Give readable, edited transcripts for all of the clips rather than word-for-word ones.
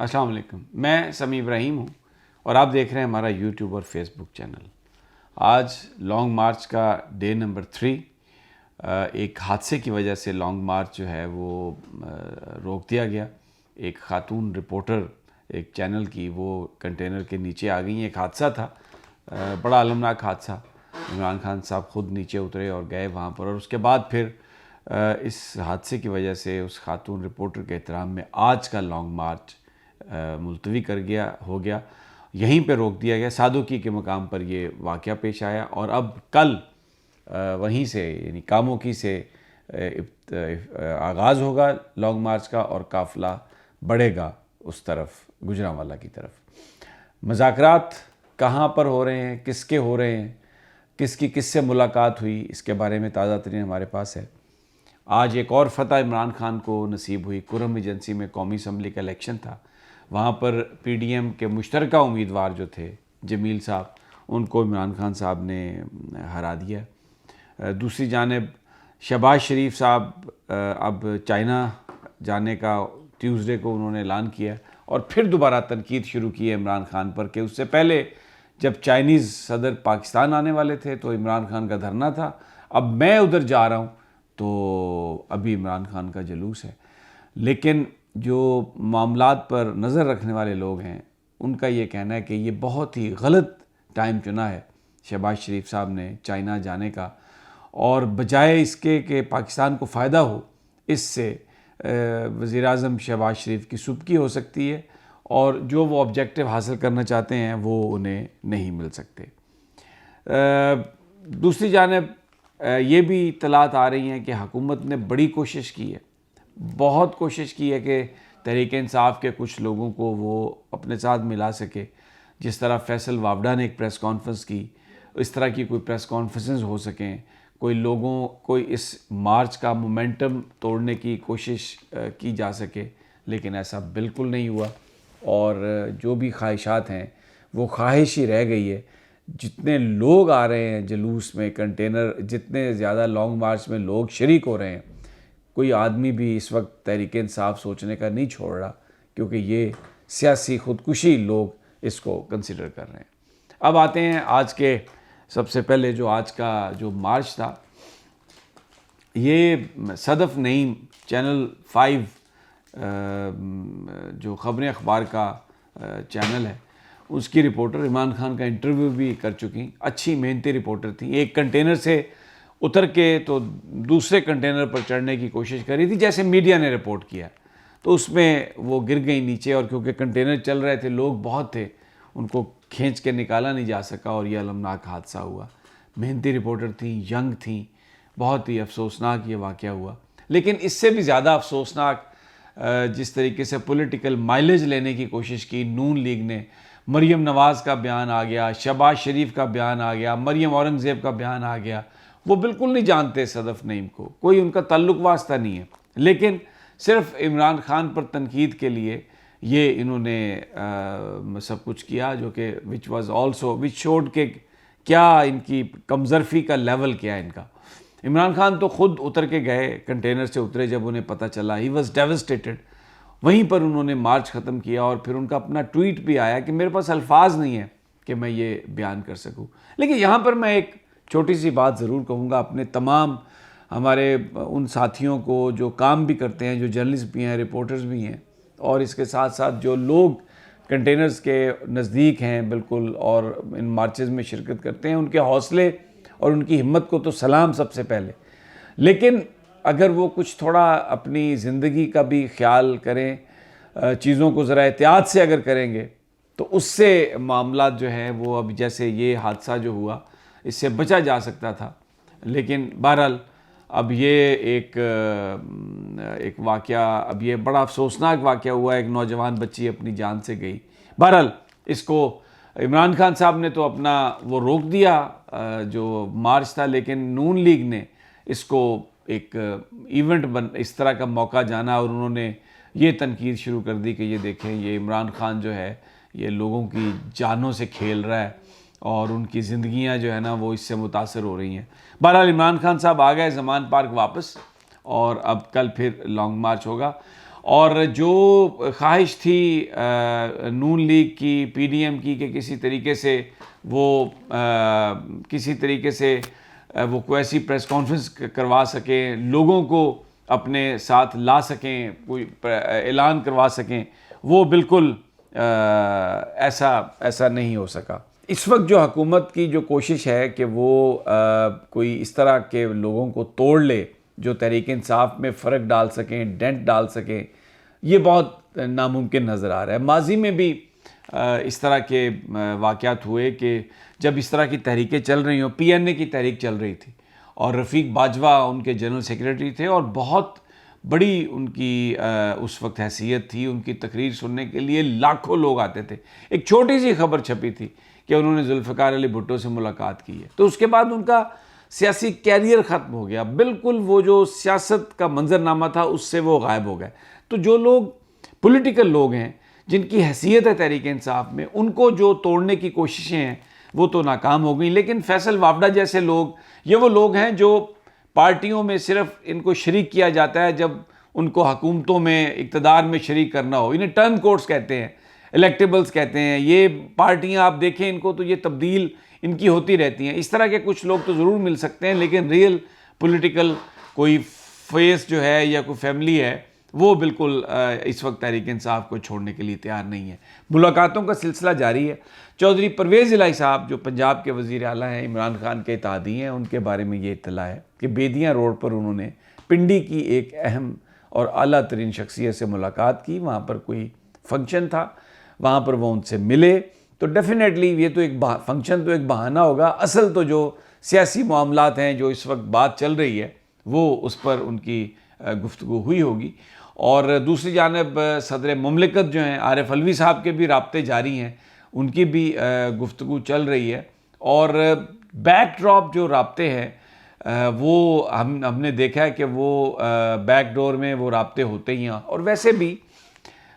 السلام علیکم، میں سمیع ابراہیم ہوں اور آپ دیکھ رہے ہیں ہمارا یوٹیوب اور فیس بک چینل۔ آج لانگ مارچ کا ڈے نمبر 3۔ ایک حادثے کی وجہ سے لانگ مارچ جو ہے وہ روک دیا گیا۔ ایک خاتون رپورٹر ایک چینل کی وہ کنٹینر کے نیچے آ گئی ہیں۔ ایک حادثہ تھا، بڑا المناک حادثہ۔ عمران خان صاحب خود نیچے اترے اور گئے وہاں پر، اور اس کے بعد پھر اس حادثے کی وجہ سے اس خاتون رپورٹر کے احترام میں آج کا لانگ مارچ ملتوی ہو گیا، یہیں پہ روک دیا گیا۔ سادوکی کے مقام پر یہ واقعہ پیش آیا، اور اب کل وہیں سے یعنی کاموکی سے آغاز ہوگا لانگ مارچ کا، اور قافلہ بڑھے گا اس طرف، گجرانوالہ کی طرف۔ مذاکرات کہاں پر ہو رہے ہیں، کس کے ہو رہے ہیں، کس کی کس سے ملاقات ہوئی، اس کے بارے میں تازہ ترین ہمارے پاس ہے۔ آج ایک اور فتح عمران خان کو نصیب ہوئی۔ کرم ایجنسی میں قومی اسمبلی کا الیکشن تھا، وہاں پر پی ڈی ایم کے مشترکہ امیدوار جو تھے جمیل صاحب، ان کو عمران خان صاحب نے ہرا دیا۔ دوسری جانب شہباز شریف صاحب اب چائنا جانے کا ٹیوزڈے کو انہوں نے اعلان کیا، اور پھر دوبارہ تنقید شروع کی ہے عمران خان پر کہ اس سے پہلے جب چائنیز صدر پاکستان آنے والے تھے تو عمران خان کا دھرنا تھا، اب میں ادھر جا رہا ہوں تو ابھی عمران خان کا جلوس ہے۔ لیکن جو معاملات پر نظر رکھنے والے لوگ ہیں ان کا یہ کہنا ہے کہ یہ بہت ہی غلط ٹائم چنا ہے شہباز شریف صاحب نے چائنا جانے کا، اور بجائے اس کے کہ پاکستان کو فائدہ ہو، اس سے وزیر اعظم شہباز شریف کی سبکی ہو سکتی ہے، اور جو وہ آبجیکٹیو حاصل کرنا چاہتے ہیں وہ انہیں نہیں مل سکتے۔ دوسری جانب یہ بھی اطلاعات آ رہی ہیں کہ حکومت نے بڑی کوشش کی ہے، بہت کوشش کی ہے کہ تحریک انصاف کے کچھ لوگوں کو وہ اپنے ساتھ ملا سکے۔ جس طرح فیصل وابڈا نے ایک پریس کانفرنس کی، اس طرح کی کوئی پریس کانفرنسز ہو سکیں، کوئی اس مارچ کا مومنٹم توڑنے کی کوشش کی جا سکے، لیکن ایسا بالکل نہیں ہوا، اور جو بھی خواہشات ہیں وہ خواہش ہی رہ گئی ہے۔ جتنے لوگ آ رہے ہیں جلوس میں، کنٹینر جتنے زیادہ لانگ مارچ میں لوگ شریک ہو رہے ہیں، کوئی آدمی بھی اس وقت تحریک انصاف سوچنے کا نہیں چھوڑ رہا، کیونکہ یہ سیاسی خودکشی لوگ اس کو کنسیڈر کر رہے ہیں۔ اب آتے ہیں آج کے، سب سے پہلے جو آج کا جو مارچ تھا، یہ صدف نعیم چینل 5 جو خبریں اخبار کا چینل ہے، اس کی رپورٹر عمران خان کا انٹرویو بھی کر چکی، اچھی محنتی رپورٹر تھیں۔ ایک کنٹینر سے اتر کے تو دوسرے کنٹینر پر چڑھنے کی کوشش کری تھی، جیسے میڈیا نے رپورٹ کیا، تو اس میں وہ گر گئی نیچے، اور کیونکہ کنٹینر چل رہے تھے، لوگ بہت تھے، ان کو کھینچ کے نکالا نہیں جا سکا، اور یہ المناک حادثہ ہوا۔ محنتی رپورٹر تھیں، ینگ تھیں، بہت ہی افسوسناک یہ واقعہ ہوا۔ لیکن اس سے بھی زیادہ افسوسناک جس طریقے سے پولیٹیکل مائلیج لینے کی کوشش کی نون لیگ نے، مریم نواز کا بیان آ گیا، شہباز شریف کا بیان آ گیا، مریم اورنگزیب کا بیان آ گیا۔ وہ بالکل نہیں جانتے صدف نعیم کو، کوئی ان کا تعلق واسطہ نہیں ہے، لیکن صرف عمران خان پر تنقید کے لیے یہ انہوں نے سب کچھ کیا، جو کہ which showed کہ کیا ان کی کمظرفی کا لیول کیا ہے ان کا۔ عمران خان تو خود اتر کے گئے، کنٹینر سے اترے جب انہیں پتہ چلا، he was devastated۔ وہیں پر انہوں نے مارچ ختم کیا، اور پھر ان کا اپنا ٹویٹ بھی آیا کہ میرے پاس الفاظ نہیں ہیں کہ میں یہ بیان کر سکوں۔ لیکن یہاں پر میں ایک چھوٹی سی بات ضرور کہوں گا اپنے تمام ہمارے ان ساتھیوں کو جو کام بھی کرتے ہیں، جو جرنلسٹ بھی ہیں، رپورٹرز بھی ہیں، اور اس کے ساتھ ساتھ جو لوگ کنٹینرز کے نزدیک ہیں بالکل اور ان مارچز میں شرکت کرتے ہیں، ان کے حوصلے اور ان کی ہمت کو تو سلام سب سے پہلے۔ لیکن اگر وہ کچھ تھوڑا اپنی زندگی کا بھی خیال کریں، چیزوں کو ذرا احتیاط سے اگر کریں گے، تو اس سے معاملات جو ہیں وہ اب جیسے یہ حادثہ جو ہوا اس سے بچا جا سکتا تھا۔ لیکن بہرحال اب یہ ایک واقعہ، اب یہ بڑا افسوسناک واقعہ ہوا، ایک نوجوان بچی اپنی جان سے گئی۔ بہرحال اس کو عمران خان صاحب نے تو اپنا وہ روک دیا جو مارچ تھا، لیکن نون لیگ نے اس کو ایک ایونٹ اس طرح کا موقع جانا، اور انہوں نے یہ تنقید شروع کر دی کہ یہ دیکھیں، یہ عمران خان جو ہے یہ لوگوں کی جانوں سے کھیل رہا ہے، اور ان کی زندگیاں جو ہے نا وہ اس سے متاثر ہو رہی ہیں۔ بہرحال عمران خان صاحب آ گئے زمان پارک واپس، اور اب کل پھر لانگ مارچ ہوگا۔ اور جو خواہش تھی نون لیگ کی، پی ڈی ایم کی، کہ کسی طریقے سے وہ وہ کوئی ایسی پریس کانفرنس کروا سکیں، لوگوں کو اپنے ساتھ لا سکیں، کوئی اعلان کروا سکیں، وہ بالکل ایسا نہیں ہو سکا۔ اس وقت جو حکومت کی جو کوشش ہے کہ وہ کوئی اس طرح کے لوگوں کو توڑ لے جو تحریک انصاف میں فرق ڈال سکیں، ڈینٹ ڈال سکیں، یہ بہت ناممکن نظر آ رہا ہے۔ ماضی میں بھی اس طرح کے واقعات ہوئے کہ جب اس طرح کی تحریکیں چل رہی ہوں، پی این اے کی تحریک چل رہی تھی اور رفیق باجوہ ان کے جنرل سیکریٹری تھے اور بہت بڑی ان کی اس وقت حیثیت تھی، ان کی تقریر سننے کے لیے لاکھوں لوگ آتے تھے۔ ایک چھوٹی سی خبر چھپی تھی کہ انہوں نے ذوالفقار علی بھٹو سے ملاقات کی ہے، تو اس کے بعد ان کا سیاسی کیریئر ختم ہو گیا، بالکل وہ جو سیاست کا منظرنامہ تھا اس سے وہ غائب ہو گئے۔ تو جو لوگ پولیٹیکل لوگ ہیں، جن کی حیثیت ہے تحریک انصاف میں، ان کو جو توڑنے کی کوششیں ہیں وہ تو ناکام ہو گئیں، لیکن فیصل وافدہ جیسے لوگ، یہ وہ لوگ ہیں جو پارٹیوں میں صرف ان کو شریک کیا جاتا ہے جب ان کو حکومتوں میں، اقتدار میں شریک کرنا ہو۔ انہیں ٹرن کوٹس کہتے ہیں، الیکٹیبلز کہتے ہیں۔ یہ پارٹیاں آپ دیکھیں ان کو تو یہ تبدیل ان کی ہوتی رہتی ہیں۔ اس طرح کے کچھ لوگ تو ضرور مل سکتے ہیں، لیکن ریئل پولیٹیکل کوئی فیس جو ہے یا کوئی فیملی ہے وہ بالکل اس وقت تحریک انصاف کو چھوڑنے کے لیے تیار نہیں ہے۔ ملاقاتوں کا سلسلہ جاری ہے۔ چودھری پرویز الہی صاحب جو پنجاب کے وزیر اعلیٰ ہیں، عمران خان کے اتحادی ہیں، ان کے بارے میں یہ اطلاع ہے کہ بیدیاں روڈ پر انہوں نے پنڈی کی ایک اہم اور اعلیٰ ترین شخصیت سے ملاقات کی۔ وہاں پر کوئی فنکشن تھا، وہاں پر وہ ان سے ملے۔ تو ڈیفینیٹلی یہ تو ایک فنکشن تو ایک بہانہ ہوگا، اصل تو جو سیاسی معاملات ہیں، جو اس وقت بات چل رہی ہے، وہ اس پر ان کی گفتگو ہوئی ہوگی۔ اور دوسری جانب صدر مملکت جو ہیں عارف علوی صاحب کے بھی رابطے جاری ہیں، ان کی بھی گفتگو چل رہی ہے۔ اور بیک ڈراپ جو رابطے ہیں وہ ہم نے دیکھا ہے کہ وہ بیک ڈور میں وہ رابطے ہوتے ہی ہیں۔ اور ویسے بھی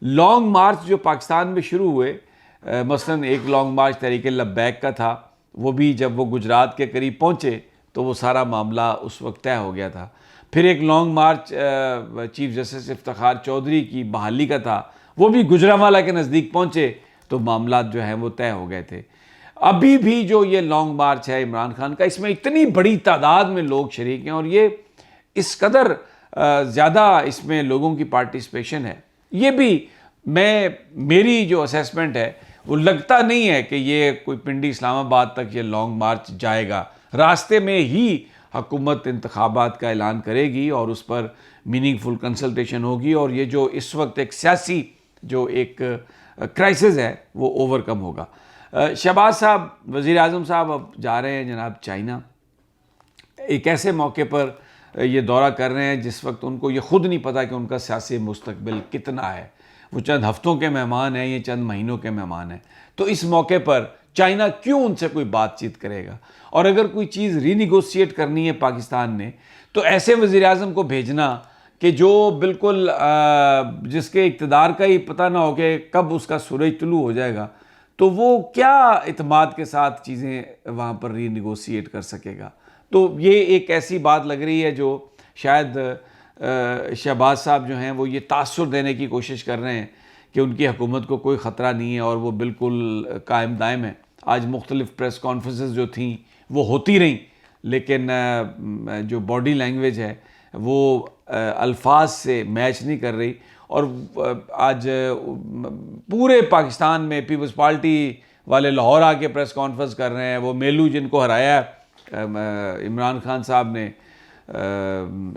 لانگ مارچ جو پاکستان میں شروع ہوئے، مثلاً ایک لانگ مارچ تحریک لبیک کا تھا، وہ بھی جب وہ گجرات کے قریب پہنچے تو وہ سارا معاملہ اس وقت طے ہو گیا تھا۔ پھر ایک long march chief justice Iftikhar Chaudhry کی بحالی کا تھا، وہ بھی گجرانوالہ کے نزدیک پہنچے تو معاملات جو ہیں وہ طے ہو گئے تھے۔ ابھی بھی جو یہ لانگ مارچ ہے عمران خان کا، اس میں اتنی بڑی تعداد میں لوگ شریک ہیں اور یہ اس قدر زیادہ اس میں لوگوں کی پارٹیسپیشن ہے، یہ بھی میری جو اسیسمنٹ ہے وہ لگتا نہیں ہے کہ یہ کوئی پنڈی اسلام آباد تک یہ لانگ مارچ جائے گا۔ راستے میں ہی حکومت انتخابات کا اعلان کرے گی اور اس پر میننگ فل کنسلٹیشن ہوگی، اور یہ جو اس وقت ایک سیاسی جو ایک کرائسس ہے وہ اوور کم ہوگا۔ شہباز صاحب، وزیر اعظم صاحب اب جا رہے ہیں جناب چائنا، ایک ایسے موقع پر یہ دورہ کر رہے ہیں جس وقت ان کو یہ خود نہیں پتا کہ ان کا سیاسی مستقبل کتنا ہے۔ وہ چند ہفتوں کے مہمان ہیں، یہ چند مہینوں کے مہمان ہیں، تو اس موقع پر چائنا کیوں ان سے کوئی بات چیت کرے گا؟ اور اگر کوئی چیز ری نیگوشیٹ کرنی ہے پاکستان نے تو ایسے وزیر اعظم کو بھیجنا کہ جو بالکل جس کے اقتدار کا ہی پتہ نہ ہو کہ کب اس کا سورج طلوع ہو جائے گا، تو وہ کیا اعتماد کے ساتھ چیزیں وہاں پر ری نیگوشیٹ کر سکے گا؟ تو یہ ایک ایسی بات لگ رہی ہے جو شاید شہباز صاحب جو ہیں وہ یہ تاثر دینے کی کوشش کر رہے ہیں کہ ان کی حکومت کو کوئی خطرہ نہیں ہے اور وہ بالکل قائم دائم ہے۔ آج مختلف پریس کانفرنسز جو تھیں وہ ہوتی رہیں، لیکن جو باڈی لینگویج ہے وہ الفاظ سے میچ نہیں کر رہی۔ اور آج پورے پاکستان میں پیپلز پارٹی والے لاہور آ کے پریس کانفرنس کر رہے ہیں، وہ میلو جن کو ہرایا عمران خان صاحب نے،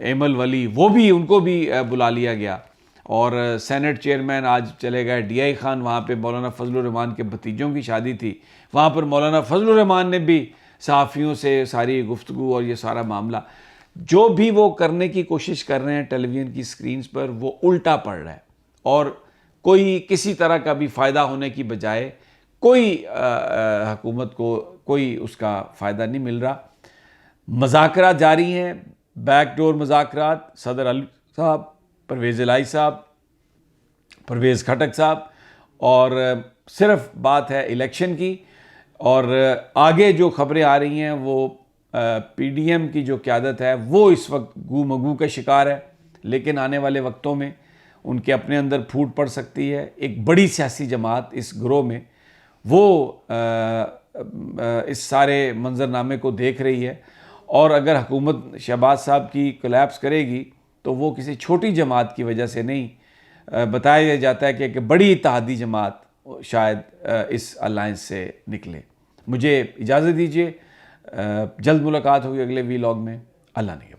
ایمل ولی، وہ بھی ان کو بھی بلا لیا گیا۔ اور سینٹ چیئرمین آج چلے گئے ڈی آئی خان، وہاں پہ مولانا فضل الرحمان کے بھتیجوں کی شادی تھی، وہاں پر مولانا فضل الرحمان نے بھی صحافیوں سے ساری گفتگو اور یہ سارا معاملہ جو بھی وہ کرنے کی کوشش کر رہے ہیں ٹیلی ویژن کی سکرینز پر، وہ الٹا پڑ رہا ہے اور کوئی کسی طرح کا بھی فائدہ ہونے کی بجائے کوئی حکومت کو کوئی اس کا فائدہ نہیں مل رہا۔ مذاکرات جاری ہیں، بیک ڈور مذاکرات، صدر علوی صاحب، پرویز الہی صاحب، پرویز خٹک صاحب، اور صرف بات ہے الیکشن کی۔ اور آگے جو خبریں آ رہی ہیں وہ پی ڈی ایم کی جو قیادت ہے وہ اس وقت گو مگو کا شکار ہے، لیکن آنے والے وقتوں میں ان کے اپنے اندر پھوٹ پڑ سکتی ہے. ایک بڑی سیاسی جماعت اس گروہ میں وہ اس سارے منظرنامے کو دیکھ رہی ہے, اور اگر حکومت شہباز صاحب کی کولیپس کرے گی تو وہ کسی چھوٹی جماعت کی وجہ سے نہیں, بتایا جاتا ہے کہ ایک بڑی اتحادی جماعت شاید اس الائنس سے نکلے. مجھے اجازت دیجیے, جلد ملاقات ہوگی اگلے وی لاگ میں. اللہ نے